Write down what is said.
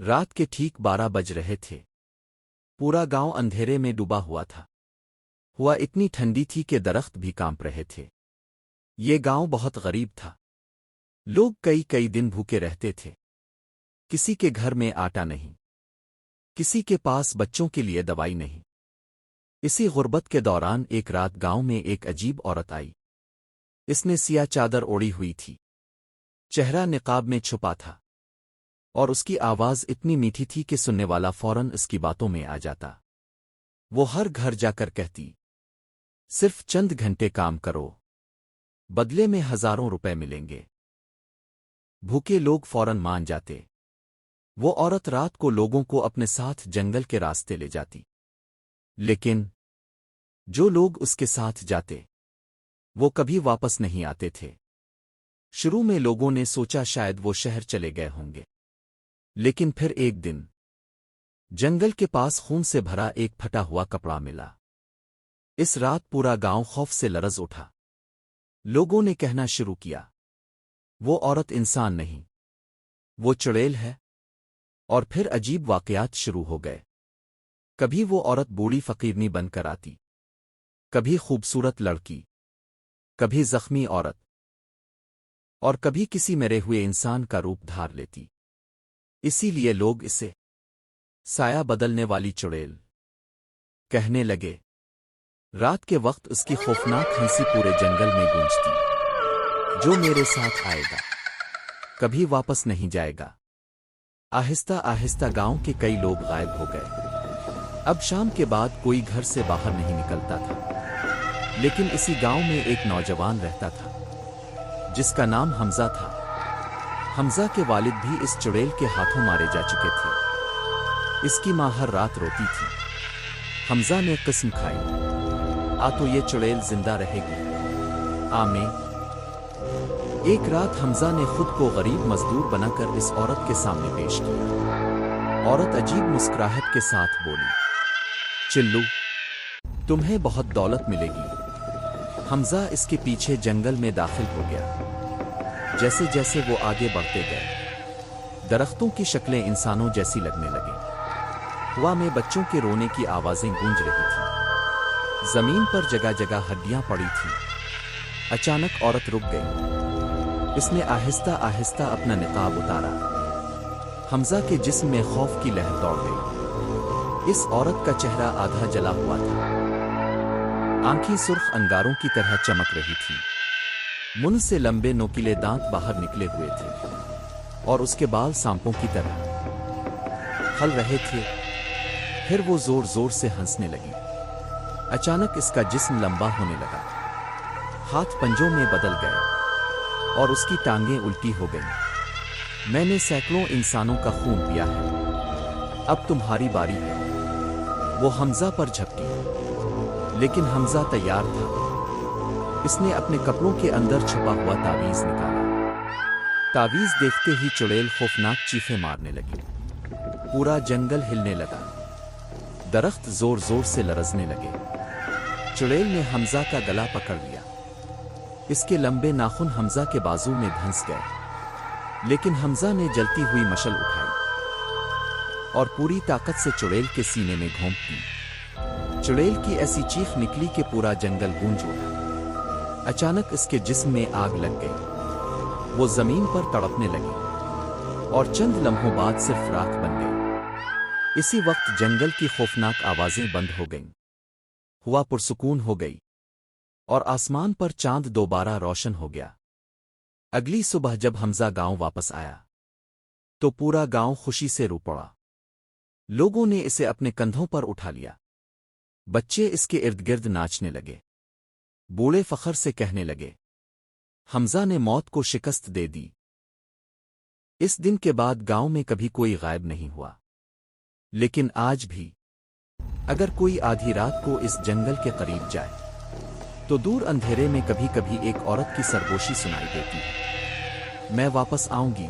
رات کے ٹھیک 12 بج رہے تھے۔ پورا گاؤں اندھیرے میں ڈوبا ہوا تھا۔ ہوا اتنی ٹھنڈی تھی کہ درخت بھی کانپ رہے تھے۔ یہ گاؤں بہت غریب تھا۔ لوگ کئی دن بھوکے رہتے تھے۔ کسی کے گھر میں آٹا نہیں، کسی کے پاس بچوں کے لیے دوائی نہیں۔ اسی غربت کے دوران ایک رات گاؤں میں ایک عجیب عورت آئی۔ اس نے سیاہ چادر اوڑھی ہوئی تھی، چہرہ نقاب میں چھپا تھا، اور اس کی آواز اتنی میٹھی تھی کہ سننے والا فوراً اس کی باتوں میں آ جاتا۔ وہ ہر گھر جا کر کہتی، صرف چند گھنٹے کام کرو، بدلے میں ہزاروں روپے ملیں گے۔ بھوکے لوگ فوراً مان جاتے۔ وہ عورت رات کو لوگوں کو اپنے ساتھ جنگل کے راستے لے جاتی، لیکن جو لوگ اس کے ساتھ جاتے وہ کبھی واپس نہیں آتے تھے۔ شروع میں لوگوں نے سوچا شاید وہ شہر چلے گئے ہوں گے، لیکن پھر ایک دن جنگل کے پاس خون سے بھرا ایک پھٹا ہوا کپڑا ملا۔ اس رات پورا گاؤں خوف سے لرز اٹھا۔ لوگوں نے کہنا شروع کیا، وہ عورت انسان نہیں، وہ چڑیل ہے۔ اور پھر عجیب واقعات شروع ہو گئے۔ کبھی وہ عورت بوڑھی فقیرنی بن کر آتی، کبھی خوبصورت لڑکی، کبھی زخمی عورت، اور کبھی کسی مرے ہوئے انسان کا روپ دھار لیتی۔ اسی لیے لوگ اسے سایہ بدلنے والی چڑیل کہنے لگے۔ رات کے وقت اس کی خوفناک ہنسی پورے جنگل میں گونجتی، جو میرے ساتھ آئے گا کبھی واپس نہیں جائے گا۔ آہستہ آہستہ گاؤں کے کئی لوگ غائب ہو گئے۔ اب شام کے بعد کوئی گھر سے باہر نہیں نکلتا تھا، لیکن اسی گاؤں میں ایک نوجوان رہتا تھا جس کا نام حمزہ تھا۔ حمزہ کے والد بھی اس چڑیل کے ہاتھوں مارے جا چکے تھے۔ اس کی ماں ہر رات روتی تھی۔ حمزہ نے قسم کھائی، تو یہ چڑیل زندہ رہے گی۔ آمین۔ ایک رات حمزہ نے خود کو غریب مزدور بنا کر اس عورت کے سامنے پیش کیا۔ عورت عجیب مسکراہٹ کے ساتھ بولی، چلو، تمہیں بہت دولت ملے گی۔ حمزہ اس کے پیچھے جنگل میں داخل ہو گیا۔ جیسے جیسے وہ آگے بڑھتے گئے، درختوں کی شکلیں انسانوں جیسی لگنے لگیں۔ ہوا میں بچوں کے رونے کی آوازیں گونج رہی تھیں۔ زمین پر جگہ جگہ ہڈیاں پڑی تھیں۔ اچانک عورت رک گئی۔ اس نے آہستہ آہستہ اپنا نقاب اتارا۔ حمزہ کے جسم میں خوف کی لہر دوڑ گئی۔ اس عورت کا چہرہ آدھا جلا ہوا تھا، آنکھیں سرخ انگاروں کی طرح چمک رہی تھیں، منہ سے لمبے نوکیلے دانت باہر نکلے ہوئے تھے، اور اس کے بال سانپوں کی طرح پھل رہے تھے۔ پھر وہ زور زور سے ہنسنے لگی۔ اچانک اس کا جسم لمبا ہونے لگا، ہاتھ پنجوں میں بدل گئے، اور اس کی ٹانگیں الٹی ہو گئیں۔ میں نے سینکڑوں انسانوں کا خون پیا ہے، اب تمہاری باری ہے۔ وہ حمزہ پر جھپٹی، لیکن حمزہ تیار تھا۔ اس نے اپنے کپڑوں کے اندر چھپا ہوا تعویذ نکالا۔ تعویذ دیکھتے ہی چڑیل خوفناک چیخیں مارنے لگی۔ پورا جنگل ہلنے لگا، درخت زور زور سے لرزنے لگے۔ چڑیل نے حمزہ کا گلا پکڑ لیا۔ اس کے لمبے ناخن حمزہ کے بازو میں دھنس گئے، لیکن حمزہ نے جلتی ہوئی مشل اٹھائی اور پوری طاقت سے چڑیل کے سینے میں گھونپ دی۔ چڑیل کی ایسی چیخ نکلی کہ پورا جنگل گونج اٹھا۔ اچانک اس کے جسم میں آگ لگ گئی، وہ زمین پر تڑپنے لگی، اور چند لمحوں بعد صرف راکھ بن گئی۔ اسی وقت جنگل کی خوفناک آوازیں بند ہو گئیں، ہوا پرسکون ہو گئی، اور آسمان پر چاند دوبارہ روشن ہو گیا۔ اگلی صبح جب حمزہ گاؤں واپس آیا تو پورا گاؤں خوشی سے رو پڑا۔ لوگوں نے اسے اپنے کندھوں پر اٹھا لیا، بچے اس کے ارد گرد ناچنے لگے، بوڑھے فخر سے کہنے لگے، حمزہ نے موت کو شکست دے دی۔ اس دن کے بعد گاؤں میں کبھی کوئی غائب نہیں ہوا، لیکن آج بھی اگر کوئی آدھی رات کو اس جنگل کے قریب جائے تو دور اندھیرے میں کبھی کبھی ایک عورت کی سرگوشی سنائی دیتی ہے، میں واپس آؤں گی۔